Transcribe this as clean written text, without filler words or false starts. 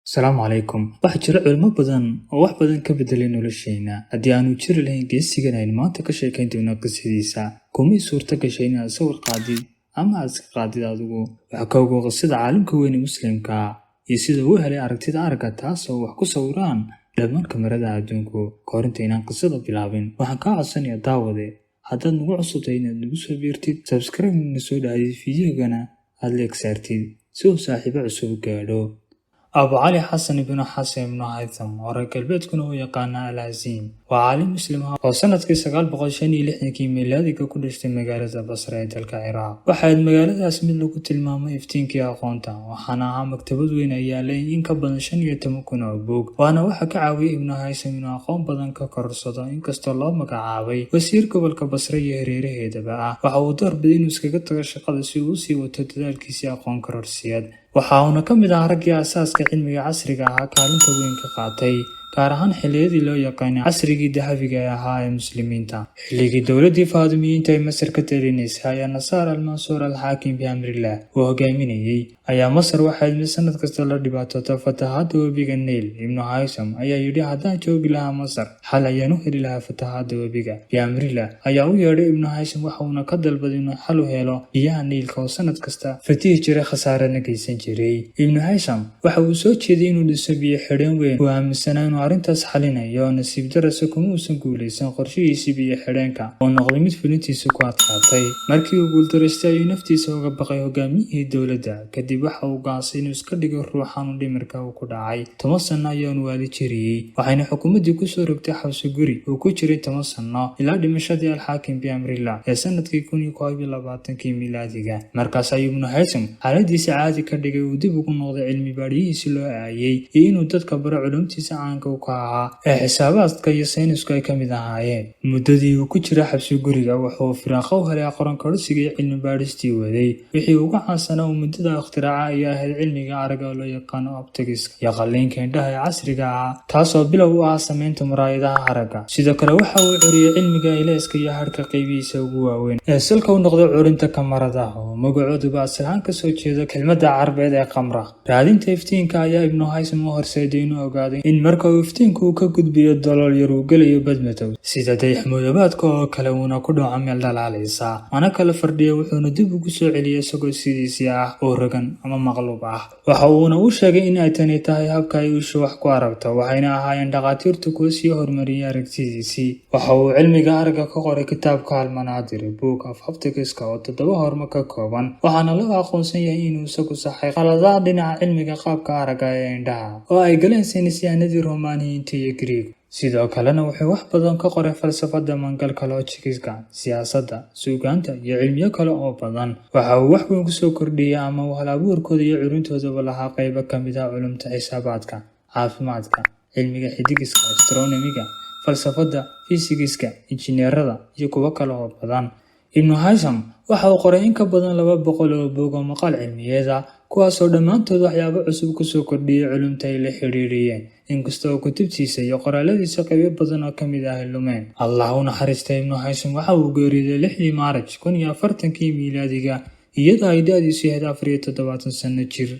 Asalaamu calaykum. Waxaa jira cilmo badan oo wax badan ka bedelay nolosheenna. Haddii aanu jiri lahayn geesigan aynu maanta ka sheekayn doono qisadiisa, kumay suurto gashay inaad sawir qaadid ama aad iska qaadid adigu. Waxaa ka ogow qisada caalamka weyn ee Muslimka iyo sida uu helay aragtida aragga taas oo wax ku sawiraan dhammaan kamaradaha adduunku. Ka hor intaynaan qisada bilaabin, waxaan kaa codsanayaa daawade haddaad nagu cusubtahay inaad nagu soo biirtid, subscribe-na soo dhahdid, fiidiyogana aad like saartid si uu saaxiibo cusub u gaadho. Abu Cali Xasan ibn Xasan ibn Haytham oo reer galbeedkuna u yaqaana Al-Haziim waa caalim muslim ah oo sanadkii 965 miilaadiga ku dhashtay magaalada Basra ee dalka Ciraaq. Waxa ay magaaladaas mid lagu tilmaamay iftiinkii aqoonta, waxaana ahaa maktabad weyn ay yaalay in ka badan 15,000 oo buug. Waana waxa ka caawiyay Ibn Haytham inuu aqoon badan ka korsado, inkastoo loo magacaabay wasiir gobolka Basra iyo hareeraheedaba ah. Waxa uu doorbiday inuu iskaga tago shaqada si uu u sii wato dadaalkiisii aqoon kororsiyeed. Waxa uuna ka mid ahaa raggii aasaaska cilmiga casriga ahaa kaalinta weyn ka qaatay, gaar ahaan xilliyadii loo yaqaanay casrigii dahabiga ahaa ee muslimiinta. Xilligii dowladdii Faatimiyiinta ee Masar ka talinaysay ayaa Nasaar al-Mansuur al-Xaakim bi-amrillah uu hogaaminayay, ayaa Masar waxay mid sanad kasta la dhibaatooto fatahaadda webiga Niil. Ibn Haytham ayaa yidhi, haddaan joogi lahaa Masar, xal ayaan u heli lahaa fatahaadda webiga. Bi-amrillah ayaa u yeedhay Ibn Haytham waxa uuna ka dalbaday inuu xal u helo biyaha Niilka oo sanad kasta fatihi jiray khasaarana geysan jiray. Ibn Haytham waxa uu soo jeeday inuu dhiso biyo xidheen weyn, uu aaminsanaa inuu arrintaas xalinayo. Nasiib darrase kuma uusan guulaysan qorshihiisii biyo xidheenka oo noqday mid fulintiisa ku adkaatay. Markii uu guuldareystay ayuu naftiisa uga baqay hogaamiyihii dowladda. Kadib waxa uu go'aansaday inuu iska dhigo ruuxan dhimirka uu ku dhacay. 10 sano ayaanu waali jiriyey, waxayna xukuumaddii ku soo rogtay xabsi guri uu ku jiray 10 sano ilaa dhimashadii al-Xaakim bi-amrillah ee sanadkii 1021 miilaadiga. Markaas ayuu Ibn Haytham xaaladiisa caadi ka dhigay, uu dib ugu noqday cilmi baadhiyihiisii loo aayay iyo inuu dadka baro culumtiisa caanka ka ahaa ee xisaabaadka iyo saynisku ay ka mid ahaayeen. Muddadii uu ku jiray xabsi guriga wuxuu firaaqo u helay aqoon kororsiga iyo cilmi baadhistii waday. Wixii ugu caansanaa uu muddada ikhtiraacay ayaa ahayd cilmiga aragga oo loo yaqaano optics iyo qalliinka indhaha ee casriga ah, taasoo bilow u ah samaynta muraayadaha aragga. Sidoo kale waxa uu curiyay cilmiga ilayska iyo hadhka qaybihiisa ugu waaweyn ee salka u noqday curinta kamaradaha oo magacooduba asal ahaan ka soo jeeda kelmadda Carbeed ee qamra. Raadinta iftiinka ayaa Ibn Haytham u horseeday inuu ogaaday in marka iftiinku uu ka gudbiyo dalool yar uu gelayo badmadow sida dayax-madoobaadka oo kale, uuna ku dhaco meel dhalaalaysa mana kala fardhiya, wuxuuna dib ugu soo celiyay isagoo sidiisii ah oo rogan ama maqluub ah. Waxa uuna u sheegay in ay tani tahay habka ay ishu wax ku aragto, waxayna ahaayeen dhakhaatiirtu kuwa sii horumariyay aragtidiisii. Waxa uu cilmiga aragga ka qoray kitaabka Al-Manaadir, Book of Optics oo 7 hormo ka kooban, waxaana loo aqoonsan yahay inuu isagu saxay qaladaad dhinaca cilmiga qaabka aragga ee indhaha oo ay galeen saynisyahanadii Roomaaniyiinta iyo Giriig. Sidoo kalena wuxuu wax badan ka qoray falsafadda mangalka, logic-ka, siyaasadda, suugaanta iyo cilmiyo kale oo badan. Waxa uu wax weyn ku soo kordhiyay ama uu hal-abuurkooda iyo curintoodaba lahaa qaybo ka mid ah culumta xisaabaadka, caafimaadka, cilmiga xidigiska, astronomiga, falsafadda, fiisigiska, injineerada iyo kuwo kale oo badan. Ibn Haytham waxa uu qoray in ka badan 200 oo buug oo maqaal cilmiyeed ah, kuwaasoo dhammaantood waxyaabo cusub ku soo kordhiyay culumta ay la xiriiriyeen, inkasta oo kutubtiisa iyo qoraaladiisa qaybo badan oo ka mid ah ay lumeen. Allah u naxariistay, Ibn Haytham waxa uu geeriyooday 6 Maarch 1040 miilaadiga iyadoo ay da'diisu ahayd 74 sano jir.